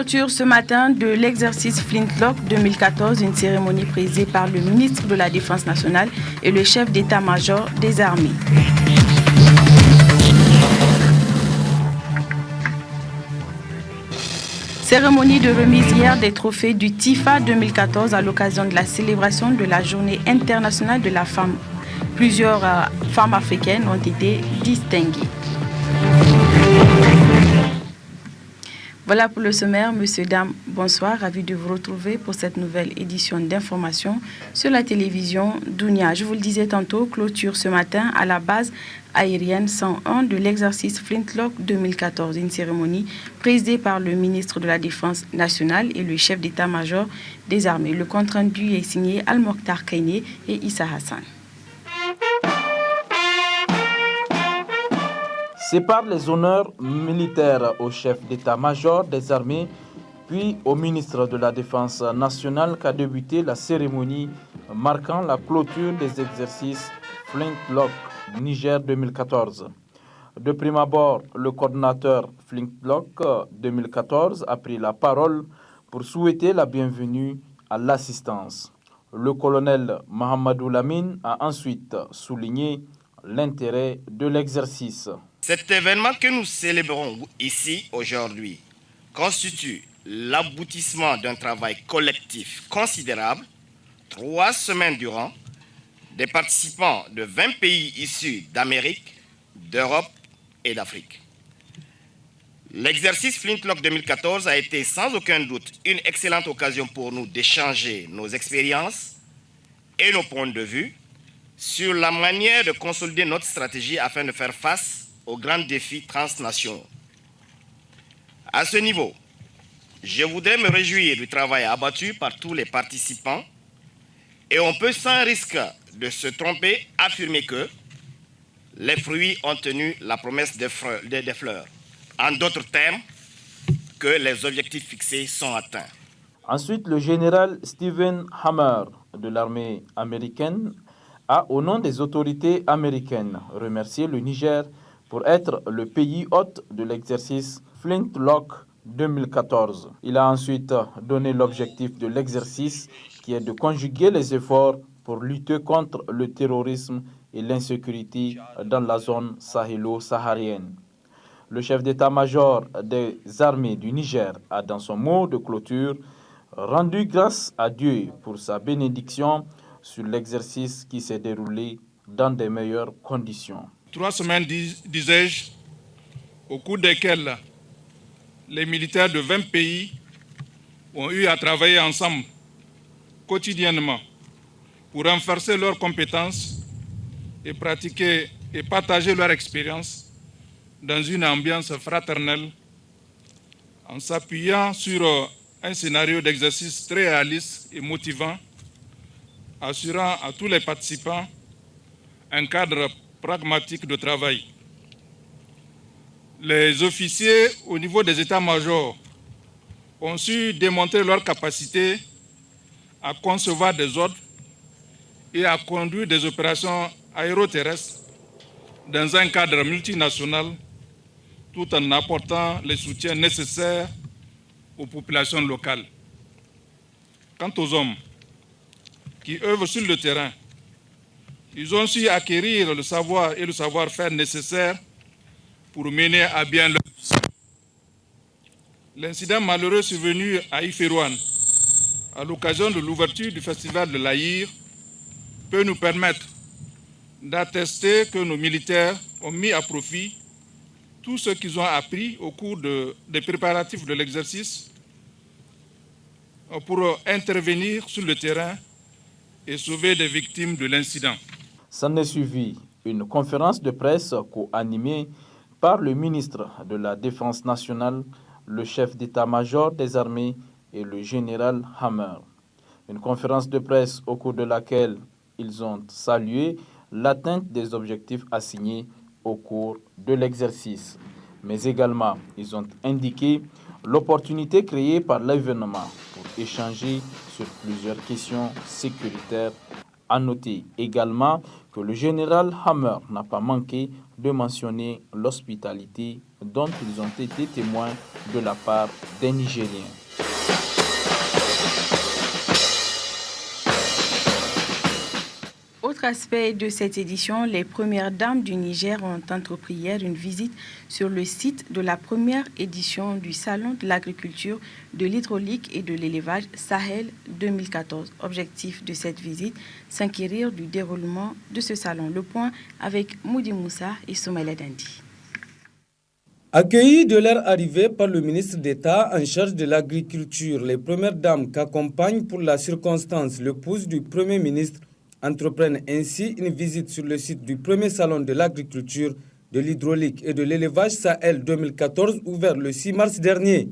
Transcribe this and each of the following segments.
Clôture ce matin de l'exercice Flintlock 2014, une cérémonie présidée par le ministre de la Défense nationale et le chef d'état-major des armées. Cérémonie de remise hier des trophées du TIFA 2014 à l'occasion de la célébration de la Journée internationale de la femme. Plusieurs femmes africaines ont été distinguées. Voilà pour le sommaire. Monsieur, dames, bonsoir. Ravi de vous retrouver pour cette nouvelle édition d'information sur la télévision Dounia. Je vous le disais tantôt, clôture ce matin à la base aérienne 101 de l'exercice Flintlock 2014. Une cérémonie présidée par le ministre de la Défense nationale et le chef d'état-major des armées. Le compte-rendu est signé Al-Mokhtar Kainé et Issa Hassan. C'est par les honneurs militaires au chef d'état-major des armées, puis au ministre de la Défense nationale qu'a débuté la cérémonie marquant la clôture des exercices Flintlock Niger 2014. De prime abord, le coordinateur Flintlock 2014 a pris la parole pour souhaiter la bienvenue à l'assistance. Le colonel Mahamadou Lamine a ensuite souligné l'intérêt de l'exercice. Cet événement que nous célébrons ici aujourd'hui constitue l'aboutissement d'un travail collectif considérable, 3 semaines durant, des participants de 20 pays issus d'Amérique, d'Europe et d'Afrique. L'exercice Flintlock 2014 a été sans aucun doute une excellente occasion pour nous d'échanger nos expériences et nos points de vue sur la manière de consolider notre stratégie afin de faire face aux grands défis transnationaux. À ce niveau, je voudrais me réjouir du travail abattu par tous les participants et on peut sans risque de se tromper affirmer que les fruits ont tenu la promesse des fleurs. En d'autres termes, que les objectifs fixés sont atteints. Ensuite, le général Stephen Hammer de l'armée américaine a, au nom des autorités américaines, remercié le Niger pour être le pays hôte de l'exercice Flintlock 2014. Il a ensuite donné l'objectif de l'exercice qui est de conjuguer les efforts pour lutter contre le terrorisme et l'insécurité dans la zone sahélo-saharienne. Le chef d'état-major des armées du Niger a, dans son mot de clôture, rendu grâce à Dieu pour sa bénédiction sur l'exercice qui s'est déroulé dans des meilleures conditions. 3 semaines, disais-je, au cours desquelles les militaires de 20 pays ont eu à travailler ensemble quotidiennement pour renforcer leurs compétences et pratiquer et partager leur expérience dans une ambiance fraternelle en s'appuyant sur un scénario d'exercice très réaliste et motivant, assurant à tous les participants un cadre pragmatique de travail. Les officiers au niveau des états-majors ont su démontrer leur capacité à concevoir des ordres et à conduire des opérations aéroterrestres dans un cadre multinational tout en apportant les soutiens nécessaires aux populations locales. Quant aux hommes qui œuvrent sur le terrain, ils ont su acquérir le savoir et le savoir-faire nécessaires pour mener à bien leur mission. L'incident malheureux survenu à Iférouane, à l'occasion de l'ouverture du festival de l'Aïr, peut nous permettre d'attester que nos militaires ont mis à profit tout ce qu'ils ont appris au cours des préparatifs de l'exercice pour intervenir sur le terrain et sauver des victimes de l'incident. S'en est suivi une conférence de presse co-animée par le ministre de la Défense nationale, le chef d'état-major des armées et le général Hammer. Une conférence de presse au cours de laquelle ils ont salué l'atteinte des objectifs assignés au cours de l'exercice. Mais également, ils ont indiqué l'opportunité créée par l'événement pour échanger sur plusieurs questions sécuritaires À noter également que le général Hammer n'a pas manqué de mentionner l'hospitalité dont ils ont été témoins de la part des Nigériens. Autre aspect de cette édition, les premières dames du Niger ont entrepris hier une visite sur le site de la première édition du Salon de l'agriculture, de l'hydraulique et de l'élevage Sahel 2014. Objectif de cette visite, s'inquérir du déroulement de ce salon. Le point avec Moudi Moussa et Soumaïla Dandi. Accueillis de leur arrivée par le ministre d'État en charge de l'agriculture, les premières dames qu'accompagne pour la circonstance l'épouse du Premier ministre entreprennent ainsi une visite sur le site du premier salon de l'agriculture, de l'hydraulique et de l'élevage Sahel 2014 ouvert le 6 mars dernier.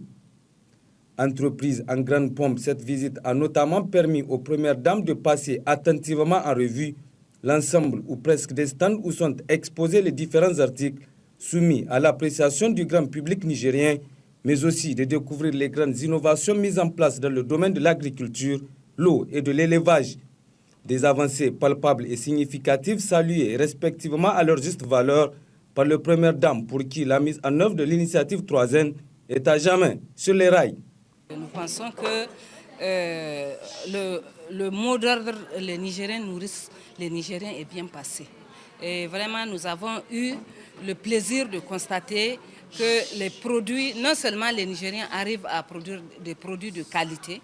Entreprise en grande pompe, cette visite a notamment permis aux premières dames de passer attentivement en revue l'ensemble ou presque des stands où sont exposés les différents articles soumis à l'appréciation du grand public nigérien, mais aussi de découvrir les grandes innovations mises en place dans le domaine de l'agriculture, l'eau et de l'élevage. Des avancées palpables et significatives saluées respectivement à leur juste valeur par les premières dames pour qui la mise en œuvre de l'initiative 3N est à jamais sur les rails. Nous pensons que le mot d'ordre les Nigériens nourrissent les Nigériens est bien passé. Et vraiment, nous avons eu le plaisir de constater que les produits, non seulement les Nigériens arrivent à produire des produits de qualité,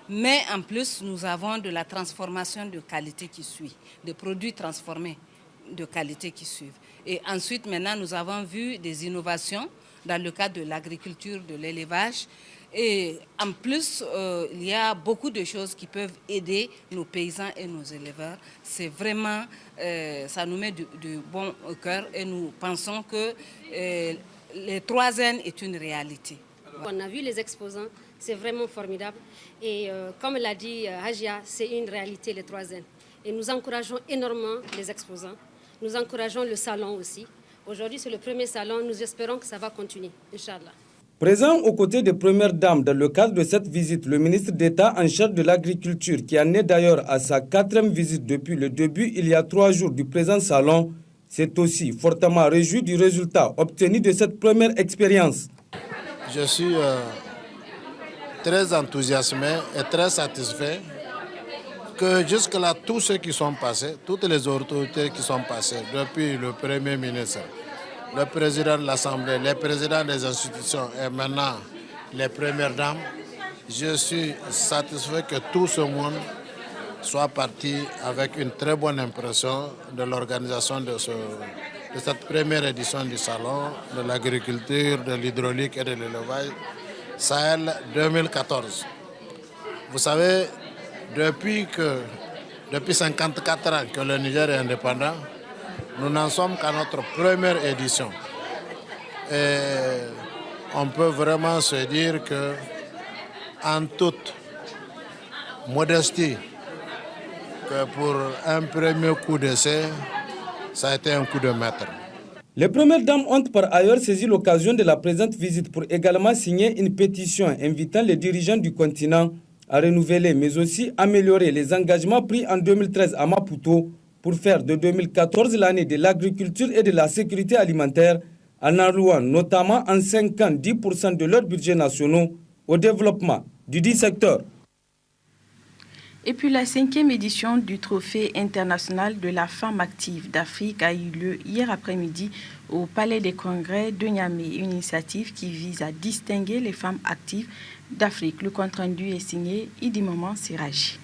mais en plus, nous avons de la transformation de qualité qui suit, des produits transformés de qualité qui suivent. Et ensuite, maintenant, nous avons vu des innovations dans le cadre de l'agriculture, de l'élevage. Et en plus, il y a beaucoup de choses qui peuvent aider nos paysans et nos éleveurs. C'est vraiment, ça nous met du bon au cœur et nous pensons que les 3N est une réalité. On a vu les exposants, c'est vraiment formidable. Et comme l'a dit Hajia, c'est une réalité, les 3N. Et nous encourageons énormément les exposants. Nous encourageons le salon aussi. Aujourd'hui, c'est le premier salon. Nous espérons que ça va continuer, Inch'Allah. Présent aux côtés des premières dames dans le cadre de cette visite, le ministre d'État en charge de l'agriculture, qui en est d'ailleurs à sa 4e visite depuis le début, il y a 3 jours du présent salon, s'est aussi fortement réjoui du résultat obtenu de cette première expérience. Je suis très enthousiasmé et très satisfait que jusque-là, tous ceux qui sont passés, toutes les autorités qui sont passées, depuis le Premier ministre, le président de l'Assemblée, les présidents des institutions et maintenant les premières dames, je suis satisfait que tout ce monde soit parti avec une très bonne impression de l'organisation de cette première édition du Salon de l'agriculture, de l'hydraulique et de l'élevage Sahel 2014. Vous savez, depuis 54 ans que le Niger est indépendant, nous n'en sommes qu'à notre première édition. Et on peut vraiment se dire que, en toute modestie, que pour un premier coup d'essai, ça a été un coup de maître. Les premières dames ont par ailleurs saisi l'occasion de la présente visite pour également signer une pétition invitant les dirigeants du continent à renouveler mais aussi améliorer les engagements pris en 2013 à Maputo pour faire de 2014 l'année de l'agriculture et de la sécurité alimentaire en allouant notamment en 5 ans 10% de leurs budgets nationaux au développement du dit secteur. Et puis la 5e édition du Trophée international de la femme active d'Afrique a eu lieu hier après-midi au Palais des Congrès de Niamey, une initiative qui vise à distinguer les femmes actives d'Afrique. Le compte-rendu est signé Idi Maman Siraji.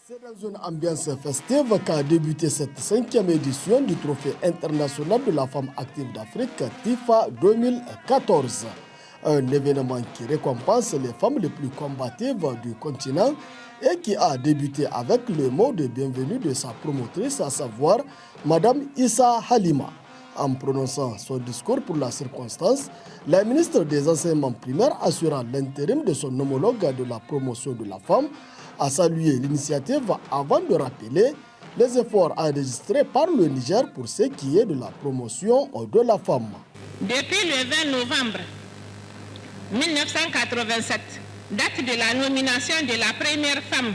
C'est dans une ambiance festive qu'a débuté cette 5e édition du Trophée international de la femme active d'Afrique, TIFA 2014. Un événement qui récompense les femmes les plus combatives du continent et qui a débuté avec le mot de bienvenue de sa promotrice, à savoir Madame Issa Halima. En prononçant son discours pour la circonstance, la ministre des Enseignements primaires assurant l'intérim de son homologue de la promotion de la femme a salué l'initiative avant de rappeler les efforts enregistrés par le Niger pour ce qui est de la promotion de la femme. Depuis le 20 novembre 1987, date de la nomination de la première femme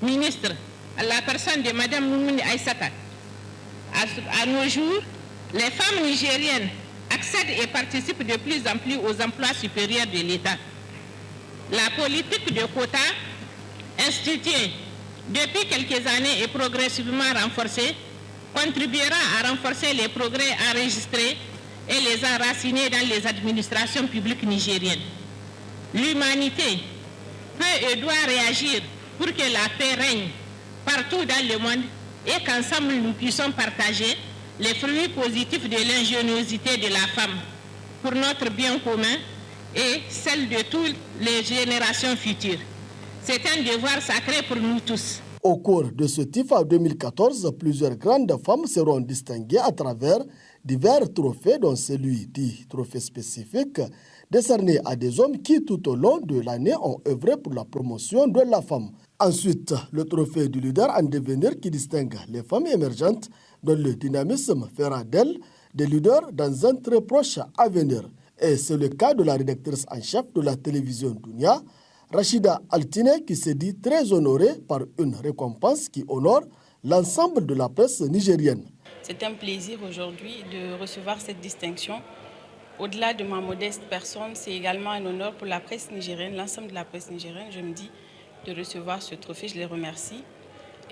ministre à la personne de Mme Moumouni Aïssata. À nos jours, les femmes nigériennes accèdent et participent de plus en plus aux emplois supérieurs de l'État. La politique de quotas instituée depuis quelques années et progressivement renforcée contribuera à renforcer les progrès enregistrés et les enraciner dans les administrations publiques nigériennes. L'humanité peut et doit réagir pour que la paix règne partout dans le monde et qu'ensemble nous puissions partager les fruits positifs de l'ingéniosité de la femme pour notre bien commun et celle de toutes les générations futures. C'est un devoir sacré pour nous tous. Au cours de ce TIFA 2014, plusieurs grandes femmes seront distinguées à travers divers trophées, dont celui dit trophée spécifique, décerné à des hommes qui, tout au long de l'année, ont œuvré pour la promotion de la femme. Ensuite, le trophée du leader en devenir qui distingue les femmes émergentes dont le dynamisme fera d'elles des leaders dans un très proche avenir. Et c'est le cas de la rédactrice en chef de la télévision Dunia, Rachida Altine, qui s'est dit très honorée par une récompense qui honore l'ensemble de la presse nigérienne. C'est un plaisir aujourd'hui de recevoir cette distinction. Au-delà de ma modeste personne, c'est également un honneur pour la presse nigérienne, l'ensemble de la presse nigérienne. Je me dis de recevoir ce trophée, je les remercie.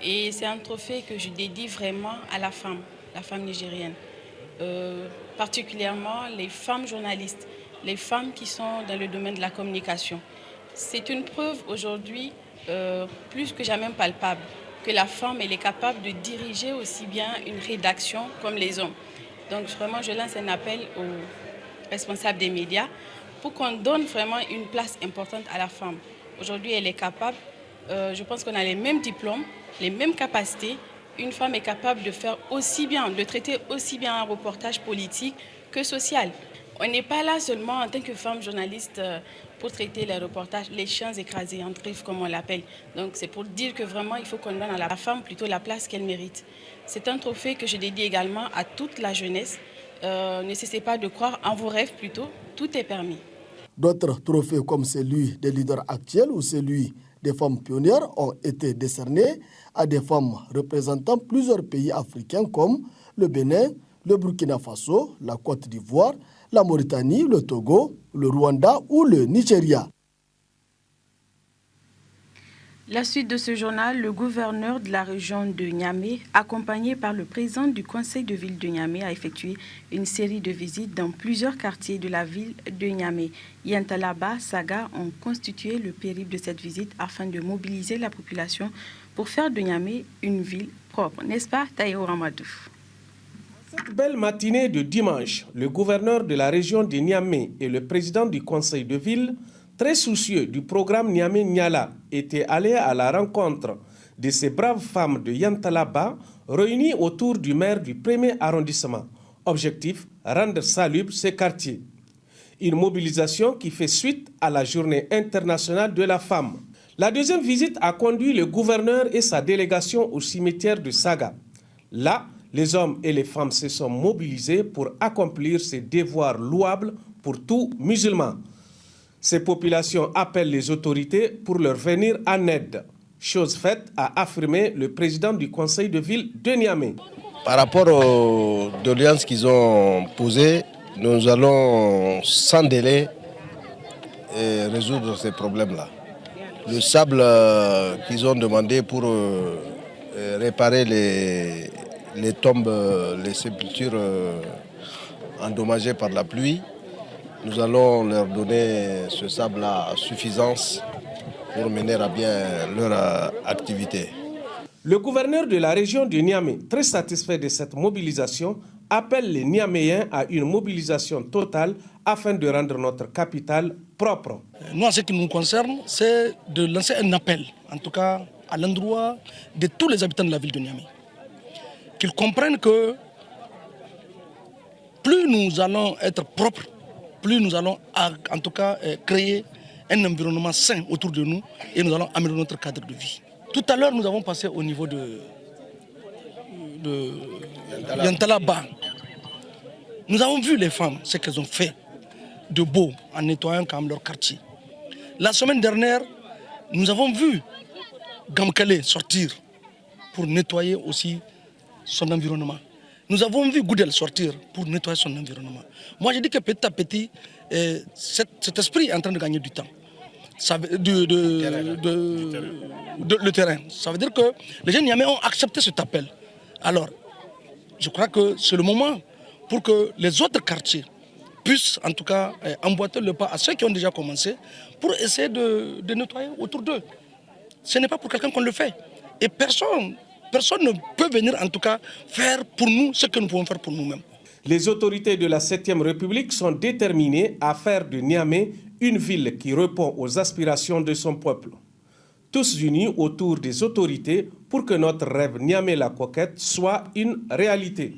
Et c'est un trophée que je dédie vraiment à la femme nigérienne. Particulièrement les femmes journalistes, les femmes qui sont dans le domaine de la communication. C'est une preuve aujourd'hui plus que jamais palpable que la femme elle est capable de diriger aussi bien une rédaction comme les hommes. Donc vraiment je lance un appel aux responsables des médias pour qu'on donne vraiment une place importante à la femme. Aujourd'hui elle est capable, je pense qu'on a les mêmes diplômes, les mêmes capacités. Une femme est capable de faire aussi bien, de traiter aussi bien un reportage politique que social. On n'est pas là seulement en tant que femme journaliste pour traiter les reportages, les chiens écrasés en triffe comme on l'appelle. Donc c'est pour dire que vraiment il faut qu'on donne à la femme plutôt la place qu'elle mérite. C'est un trophée que je dédie également à toute la jeunesse. Ne cessez pas de croire en vos rêves plutôt, tout est permis. D'autres trophées comme celui des leaders actuels ou celui des femmes pionnières ont été décernés à des femmes représentant plusieurs pays africains comme le Bénin, le Burkina Faso, la Côte d'Ivoire, la Mauritanie, le Togo, le Rwanda ou le Nigeria. La suite de ce journal, le gouverneur de la région de Niamey, accompagné par le président du conseil de ville de Niamey, a effectué une série de visites dans plusieurs quartiers de la ville de Niamey. Yantalaba, Saga ont constitué le périple de cette visite afin de mobiliser la population pour faire de Niamey une ville propre. N'est-ce pas, Taïo Ramadou? Cette belle matinée de dimanche, le gouverneur de la région de Niamey et le président du conseil de ville, très soucieux du programme Niamey-Niala, étaient allés à la rencontre de ces braves femmes de Yantalaba réunies autour du maire du 1er arrondissement. Objectif, rendre salubre ces quartiers. Une mobilisation qui fait suite à la journée internationale de la femme. La deuxième visite a conduit le gouverneur et sa délégation au cimetière de Saga. Là, les hommes et les femmes se sont mobilisés pour accomplir ces devoirs louables pour tout musulman. Ces populations appellent les autorités pour leur venir en aide. Chose faite, a affirmé le président du conseil de ville de Niamey. Par rapport aux doléances qu'ils ont posées, nous allons sans délai résoudre ces problèmes-là. Le sable qu'ils ont demandé pour réparer les tombes, les sépultures endommagées par la pluie, nous allons leur donner ce sable à suffisance pour mener à bien leur activité. Le gouverneur de la région de Niamey, très satisfait de cette mobilisation, appelle les Niaméens à une mobilisation totale afin de rendre notre capitale propre. Nous, en ce qui nous concerne, c'est de lancer un appel, en tout cas à l'endroit de tous les habitants de la ville de Niamey, qu'ils comprennent que plus nous allons être propres, plus nous allons en tout cas créer un environnement sain autour de nous et nous allons améliorer notre cadre de vie. Tout à l'heure, nous avons passé au niveau de Yantalaba. Nous avons vu les femmes, ce qu'elles ont fait de beau en nettoyant quand même leur quartier. La semaine dernière, nous avons vu Gamkale sortir pour nettoyer aussi son environnement. Nous avons vu Goudel sortir pour nettoyer son environnement. Moi, je dis que petit à petit, cet esprit est en train de gagner du temps. Le terrain. Ça veut dire que les jeunes Niamey ont accepté cet appel. Alors, je crois que c'est le moment pour que les autres quartiers puissent en tout cas emboîter le pas à ceux qui ont déjà commencé pour essayer de nettoyer autour d'eux. Ce n'est pas pour quelqu'un qu'on le fait. Et personne ne peut venir en tout cas faire pour nous ce que nous pouvons faire pour nous-mêmes. Les autorités de la 7e République sont déterminées à faire de Niamey une ville qui répond aux aspirations de son peuple. Tous unis autour des autorités pour que notre rêve Niamey la coquette soit une réalité.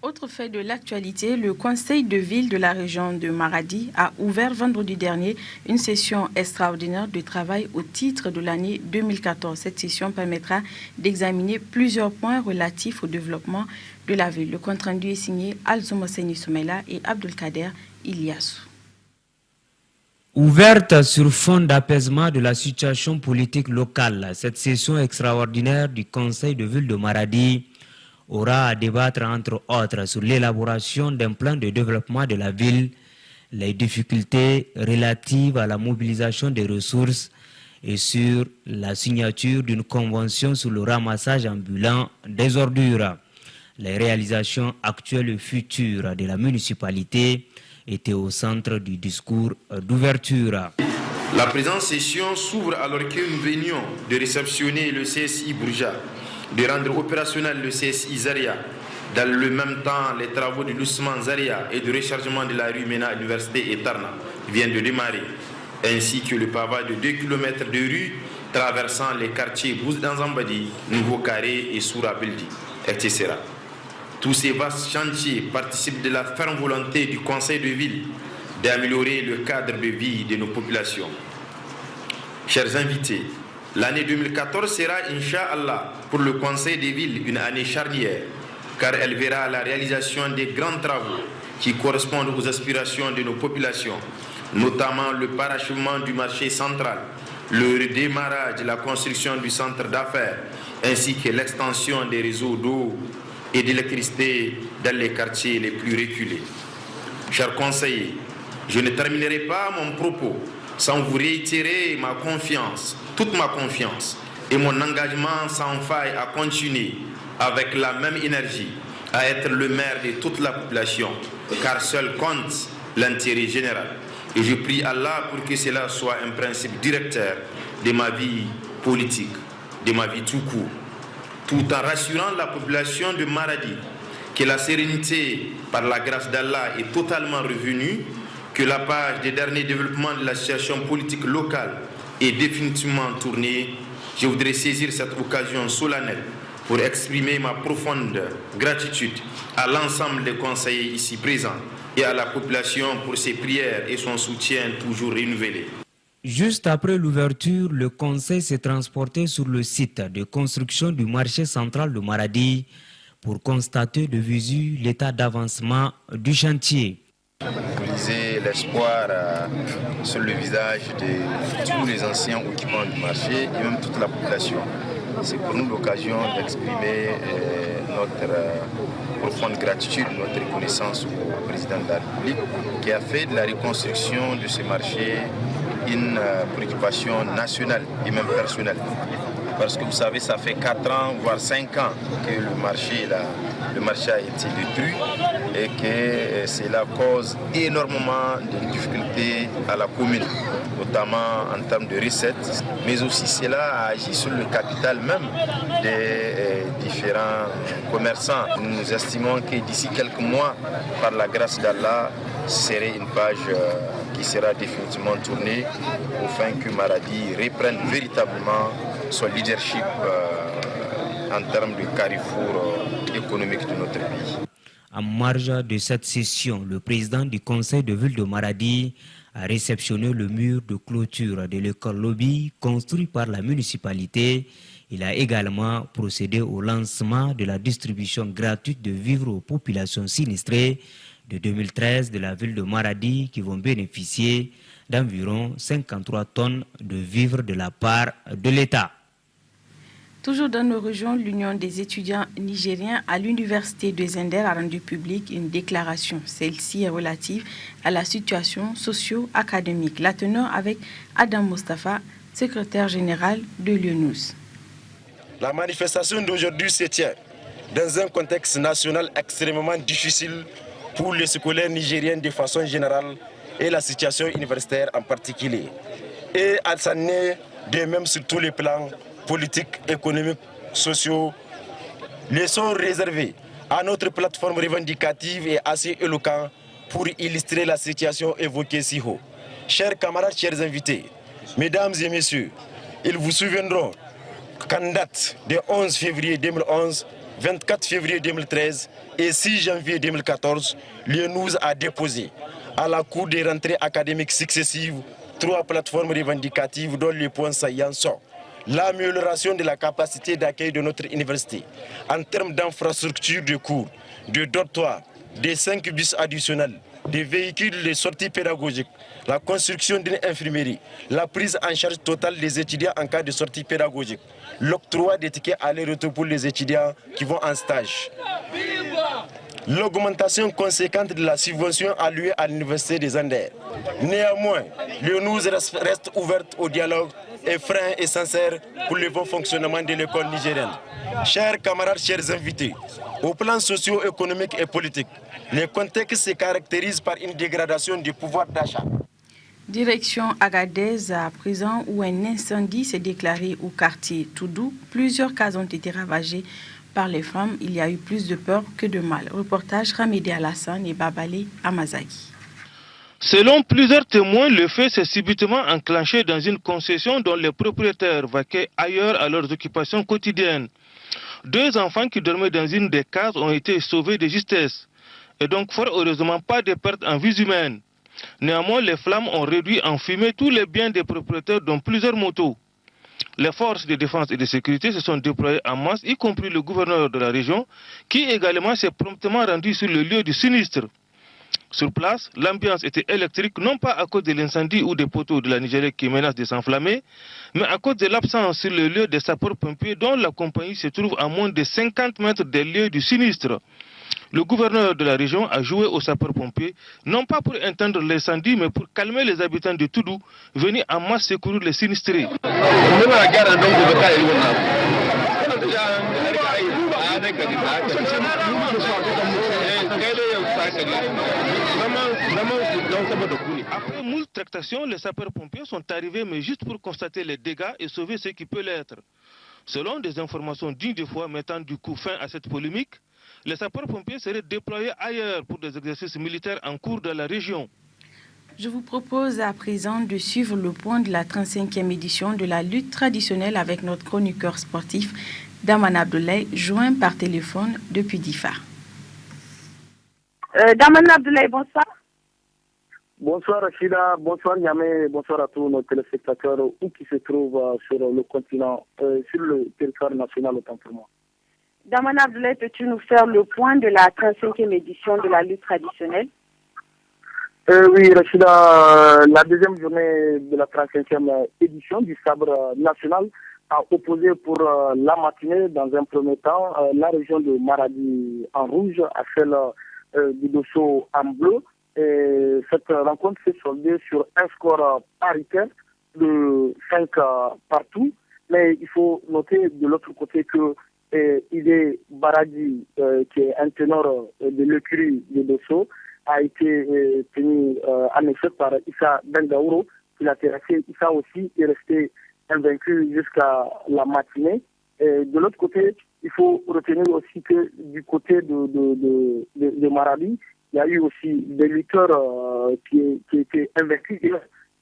Autre fait de l'actualité, le conseil de ville de la région de Maradi a ouvert vendredi dernier une session extraordinaire de travail au titre de l'année 2014. Cette session permettra d'examiner plusieurs points relatifs au développement de la ville. Le compte-rendu est signé Alzouma Seni Soumela et Abdelkader Iliassou. Ouverte sur fond d'apaisement de la situation politique locale, cette session extraordinaire du conseil de ville de Maradi aura à débattre entre autres sur l'élaboration d'un plan de développement de la ville, les difficultés relatives à la mobilisation des ressources et sur la signature d'une convention sur le ramassage ambulant des ordures. Les réalisations actuelles et futures de la municipalité étaient au centre du discours d'ouverture. La présente session s'ouvre alors que nous venions de réceptionner le CSI Bourja, de rendre opérationnel le CSI Zaria, dans le même temps les travaux de Lousman Zaria et de rechargement de la rue Mena Université et Tarna viennent de démarrer, ainsi que le pavage de 2 km de rue traversant les quartiers Bouzdanzambadi, Nouveau Carré et Soura Bildi, etc. Tous ces vastes chantiers participent de la ferme volonté du Conseil de ville d'améliorer le cadre de vie de nos populations. Chers invités, l'année 2014 sera, Inch'Allah, pour le Conseil des villes une année charnière, car elle verra la réalisation des grands travaux qui correspondent aux aspirations de nos populations, notamment le parachèvement du marché central, le redémarrage de la construction du centre d'affaires, ainsi que l'extension des réseaux d'eau et d'électricité dans les quartiers les plus reculés. Chers conseillers, je ne terminerai pas mon propos sans vous réitérer ma confiance, toute ma confiance et mon engagement sans faille à continuer avec la même énergie à être le maire de toute la population, car seul compte l'intérêt général. Et je prie Allah pour que cela soit un principe directeur de ma vie politique, de ma vie tout court, tout en rassurant la population de Maradi que la sérénité, par la grâce d'Allah, est totalement revenue, que la page des derniers développements de la situation politique locale est définitivement tournée. Je voudrais saisir cette occasion solennelle pour exprimer ma profonde gratitude à l'ensemble des conseillers ici présents et à la population pour ses prières et son soutien toujours renouvelé. Juste après l'ouverture, le conseil s'est transporté sur le site de construction du marché central de Maradi pour constater de visu l'état d'avancement du chantier. Vous lisez l'espoir sur le visage de tous les anciens occupants du marché et même toute la population. C'est pour nous l'occasion d'exprimer notre profonde gratitude, notre reconnaissance au président de la République qui a fait de la reconstruction de ce marché une préoccupation nationale et même personnelle. Parce que vous savez, ça fait 4 ans, voire 5 ans que le marché a été détruit et que cela cause énormément de difficultés à la commune, notamment en termes de recettes, mais aussi cela a agi sur le capital même des différents commerçants. Nous estimons que d'ici quelques mois, par la grâce d'Allah, ce serait une page qui sera définitivement tournée afin que Maradi reprenne véritablement son leadership en termes de carrefour économique de notre pays. En marge de cette session, le président du conseil de ville de Maradi a réceptionné le mur de clôture de l'école Lobby construit par la municipalité. Il a également procédé au lancement de la distribution gratuite de vivres aux populations sinistrées de 2013 de la ville de Maradi qui vont bénéficier d'environ 53 tonnes de vivres de la part de l'État. Toujours dans nos régions, l'Union des étudiants nigériens à l'Université de Zender a rendu publique une déclaration. Celle-ci est relative à la situation socio-académique. La teneur avec Adam Mostafa, secrétaire général de l'UNUS. La manifestation d'aujourd'hui se tient dans un contexte national extrêmement difficile pour les scolaires nigériens de façon générale et la situation universitaire en particulier. Et elle s'en est de même sur tous les plans politiques, économiques, sociaux. Les sons réservés à notre plateforme revendicative est assez éloquent pour illustrer la situation évoquée si haut. Chers camarades, chers invités, mesdames et messieurs, ils vous souviendront qu'en date de 11 février 2011, 24 février 2013 et 6 janvier 2014, l'UNUS a déposé à la Cour des rentrées académiques successives 3 plateformes revendicatives dont les points saillants sont l'amélioration de la capacité d'accueil de notre université en termes d'infrastructures de cours, de dortoirs, des 5 bus additionnels, des véhicules de sortie pédagogique, la construction d'une infirmerie, la prise en charge totale des étudiants en cas de sortie pédagogique, l'octroi des tickets aller-retour pour les étudiants qui vont en stage. L'augmentation conséquente de la subvention allouée à l'Université des Andes. Néanmoins, l'UNUS reste ouverte au dialogue et franc et sincère pour le bon fonctionnement de l'école nigérienne. Chers camarades, chers invités, au plan socio-économique et politique, le contexte se caractérise par une dégradation du pouvoir d'achat. Direction Agadez, à présent où un incendie s'est déclaré au quartier Toudou. Plusieurs cases ont été ravagées par les flammes. Il y a eu plus de peur que de mal. Reportage Ramedi Alassane et Babale Amazaki. Selon plusieurs témoins, le feu s'est subitement enclenché dans une concession dont les propriétaires vaquaient ailleurs à leurs occupations quotidiennes. 2 enfants qui dormaient dans une des cases ont été sauvés de justesse. Et donc, fort heureusement, pas de pertes en vies humaines. Néanmoins, les flammes ont réduit en fumée tous les biens des propriétaires, dont plusieurs motos. Les forces de défense et de sécurité se sont déployées en masse, y compris le gouverneur de la région, qui également s'est promptement rendu sur le lieu du sinistre. Sur place, l'ambiance était électrique, non pas à cause de l'incendie ou des poteaux de la Nigeria qui menacent de s'enflammer, mais à cause de l'absence sur le lieu des sapeurs-pompiers dont la compagnie se trouve à moins de 50 mètres des lieux du sinistre. Le gouverneur de la région a joué aux sapeurs-pompiers, non pas pour éteindre l'incendie, mais pour calmer les habitants de Toudou, venus en masse secourir les sinistrés. Après moult tractations, les sapeurs-pompiers sont arrivés, mais juste pour constater les dégâts et sauver ce qui peut l'être. Selon des informations dignes de foi mettant du coup fin à cette polémique, les sapeurs-pompiers seraient déployés ailleurs pour des exercices militaires en cours dans la région. Je vous propose à présent de suivre le point de la 35e édition de la lutte traditionnelle avec notre chroniqueur sportif, Daman Abdoulaye, joint par téléphone depuis Difa. Daman Abdoulaye, bonsoir. Bonsoir Rachida, bonsoir Niamey, bonsoir à tous nos téléspectateurs où qui se trouvent sur le continent, sur le territoire national autant pour moi. Daman Abdoulaye, peux-tu nous faire le point de la 35e édition de la lutte traditionnelle? Oui Rachida, la deuxième journée de la 35e édition du sabre national a opposé pour la matinée dans un premier temps la région de Maradi en rouge à celle du Dosso en bleu. Et cette rencontre s'est soldée sur un score paritaire de 5 partout. Mais il faut noter de l'autre côté que Idé Baradi, qui est un ténor de l'écurie de Dosso, a été tenu en échec par Issa Bendaouro, qui l'a terrassé. Issa aussi est resté invaincu jusqu'à la matinée. Et de l'autre côté, il faut retenir aussi que du côté de Maradi, il y a eu aussi des lutteurs qui étaient invaincus et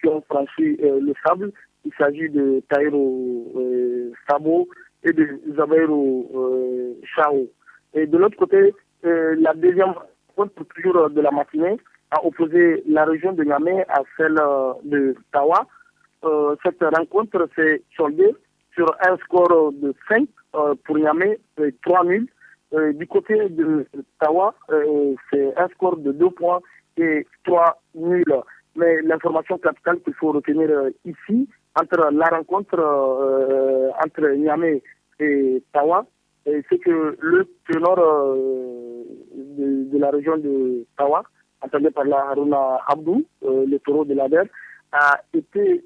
qui ont franchi le sable. Il s'agit de Taïro Sabo et de Zabairo Chao. Et de l'autre côté, la deuxième rencontre, toujours de la matinée, a opposé la région de Niamey à celle de Tawa. Cette rencontre s'est soldée sur un score de 5 pour Niamey, 3-0. Du côté de Tawa, c'est un score de 2 points et 3 nuls. Mais l'information capitale qu'il faut retenir ici, entre la rencontre entre Niamey et Tawa, c'est que le ténor de la région de Tawa, entendu par la Haruna Abdou, le taureau de l'ADER, a été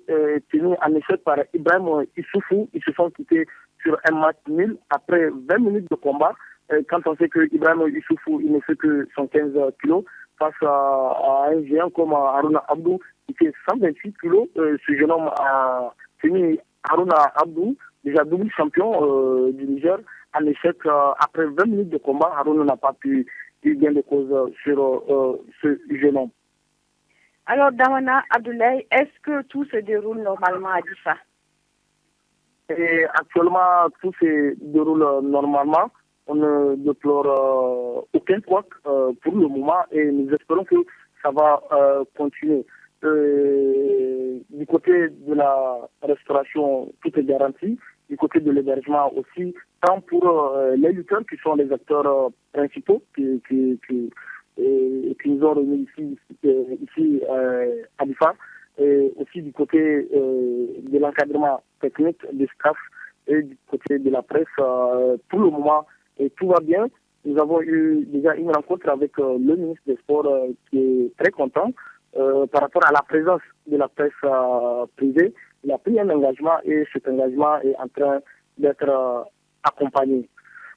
tenu en échec par Ibrahim Issoufou. Ils se sont quittés sur un match nul après 20 minutes de combat. Quand on sait que Ibrahim Issoufou, il ne fait que 115 kilos face à un géant comme Haruna Abdou, qui fait 128 kilos. Ce jeune homme a tenu Haruna Abdou, déjà double champion du Niger, en échec après 20 minutes de combat. Haruna n'a pas pu dire gain de cause sur ce jeune homme. Alors, Damana Abdoulaye, est-ce que tout se déroule normalement à Difa? Et actuellement, tout se déroule normalement. On ne déplore aucun couac pour le moment et nous espérons que ça va continuer. Du côté de la restauration, tout est garanti. Du côté de l'hébergement aussi, tant pour les lutteurs qui sont les acteurs principaux qui nous ont remis ici à Difa, et aussi du côté de l'encadrement technique du staff et du côté de la presse. Pour le moment, tout va bien. Nous avons eu déjà une rencontre avec le ministre des Sports qui est très content par rapport à la présence de la presse privée. Il a pris un engagement et cet engagement est en train d'être accompagné.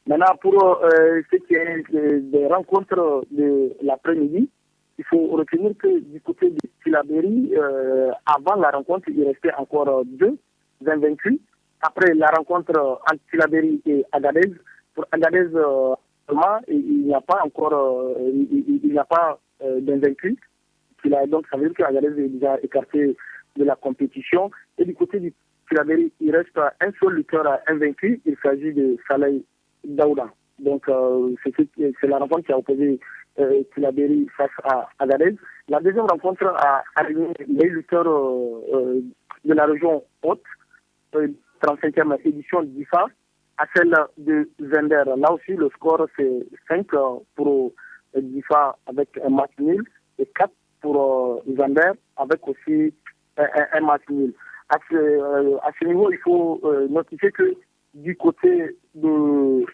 Maintenant, pour ce qui est des rencontres de l'après-midi, il faut retenir que du côté de Tilaberi, avant la rencontre, il restait encore 2 invaincus. Après la rencontre entre Tilaberi et Agadez, pour Agadez, il n'y a pas encore d'invaincus. Donc, ça veut dire qu'Agadez est déjà écarté de la compétition. Et du côté du Tilaberi, il reste un seul lutteur invaincu. Il s'agit de Saleh Daouda. Donc, c'est la rencontre qui a opposé Tilaberi face à Agadez. La deuxième rencontre a aligné les lutteurs de la région haute, 35e édition d'IFA, à celle de Zender. Là aussi, le score, c'est 5 pour DIFA avec un match nul et 4 pour Zender avec aussi un match nul. À ce niveau, il faut notifier que du côté de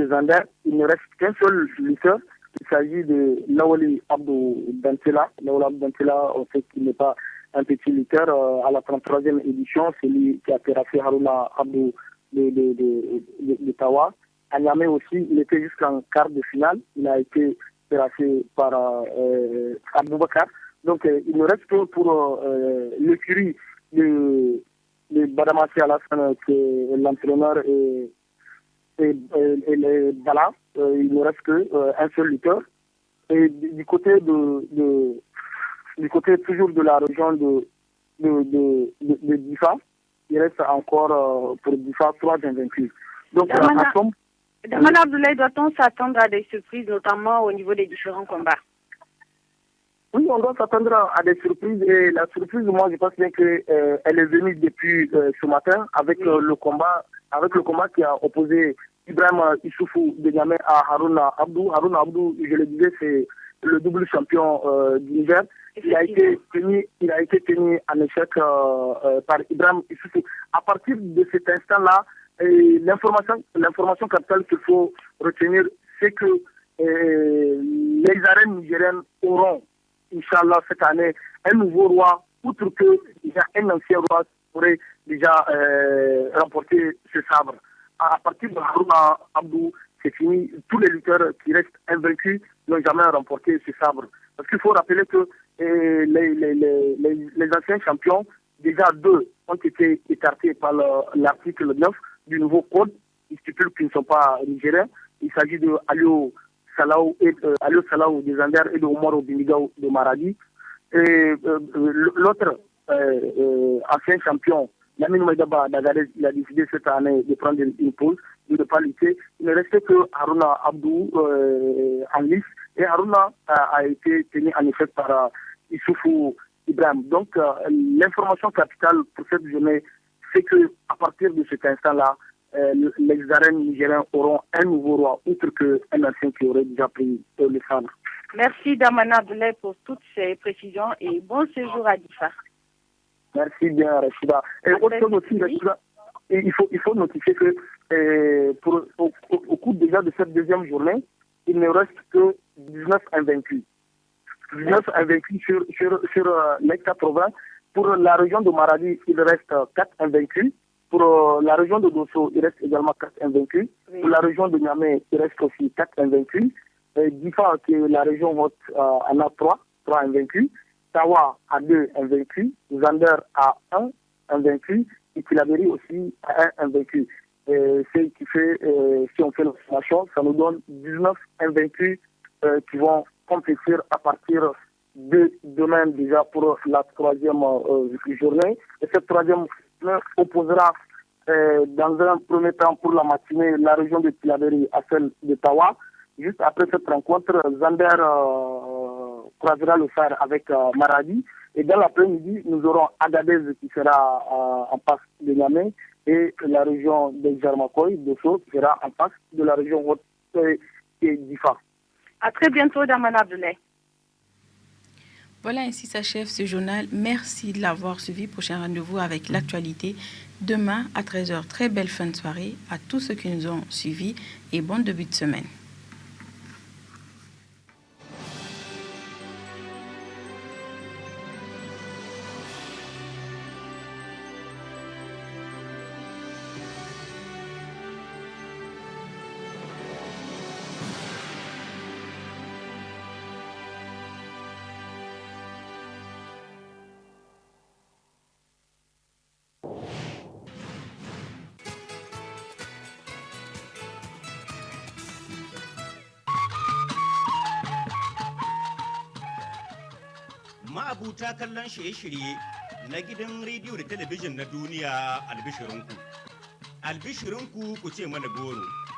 Zender, il ne reste qu'un seul lutteur. Il s'agit de Lawali Abdou Dantela. Lawali Abdou Dantela, on sait qu'il n'est pas un petit lutteur. À la 33e édition, c'est lui qui a terrassé Haruna Abdou de Tawa. À Niamey aussi, il était jusqu'en quart de finale. Il a été terrassé par Aboubakar. Donc, il ne reste que pour l'écurie de Badamassi Alassane, qui est l'entraîneur et Bala. Il ne reste qu'un seul lutteur. Et du côté du côté toujours de la région de Difa, il reste encore pour Difa 3 invaincus. Donc, Damana Abdoulaye, doit-on s'attendre à des surprises, notamment au niveau des différents combats? Oui, on doit s'attendre à des surprises. Et la surprise, moi, je pense bien qu'elle est venue depuis ce matin avec le combat qui a opposé Ibrahim Issoufou de Niamey à Haruna Abdou. Haruna Abdou, je le disais, c'est le double champion du Niger. Il a été tenu en échec par Ibrahim Issoufou. À partir de cet instant-là, l'information capitale qu'il faut retenir, c'est que les arènes nigériennes auront, Inch'Allah, cette année, un nouveau roi, outre que déjà un ancien roi aurait déjà remporté ce sabre. À partir de Haruna Abdou, c'est fini. Tous les lutteurs qui restent invaincus n'ont jamais remporté ce sabre. Parce qu'il faut rappeler que les anciens champions, déjà 2 ont été écartés par l'article 9 du nouveau code. Il stipule qu'ils ne sont pas nigériens. Il s'agit de Alio Salaou de Zander et de Omar Obimigaou de Maradi. Et l'autre ancien champion, Lamine Maïdaba d'Agadez, il a décidé cette année de prendre une pause, de ne pas lutter. Il ne restait que Haruna Abdou en lice. Et Haruna a été tenu en effet par Issoufou Ibrahim. Donc, l'information capitale pour cette journée, c'est qu'à partir de cet instant-là, les arènes nigériens auront un nouveau roi, outre qu'un ancien qui aurait déjà pris le sabre. Merci Damana Abdoulaye pour toutes ces précisions et bon séjour à Difa. Merci bien Rachida. Et autre chose aussi, Rachida, il faut notifier que au cours déjà de cette deuxième journée, il ne reste que 19 invaincus. 19 invaincus sur les 80. Pour la région de Maradi, il reste 4 invaincus. Pour la région de Dosso, il reste également 4 invaincus. Oui. Pour la région de Niamey, il reste aussi 4 invaincus. Difa, qui est la région haute, en a 3 invaincus. Tawa a 2 invaincus. Zander a 1 invaincu. Et Tilaberi aussi a 1 invaincu. Ce qui fait, si on fait l'estimation, ça nous donne 19 invaincus qui vont compléter à partir de demain déjà pour la troisième journée. Et cette troisième journée opposera dans un premier temps pour la matinée la région de Tilaberi à celle de Tawa. Juste après cette rencontre, Zander croisera le fer avec Maradi. Et dans l'après-midi, nous aurons Agadez qui sera en face de Niamey et la région de Jarmakoy, Dosso, qui sera en face de la région haute et d'Ifa. À très bientôt, Damana Abdoulaye. Voilà, ainsi s'achève ce journal. Merci de l'avoir suivi. Prochain rendez-vous avec l'actualité demain à 13h. Très belle fin de soirée à tous ceux qui nous ont suivis et bon début de semaine. ma'abuta kallon shirye-shirye na gidan rediyo da talabijin na duniya albishirinku ku ce mana goro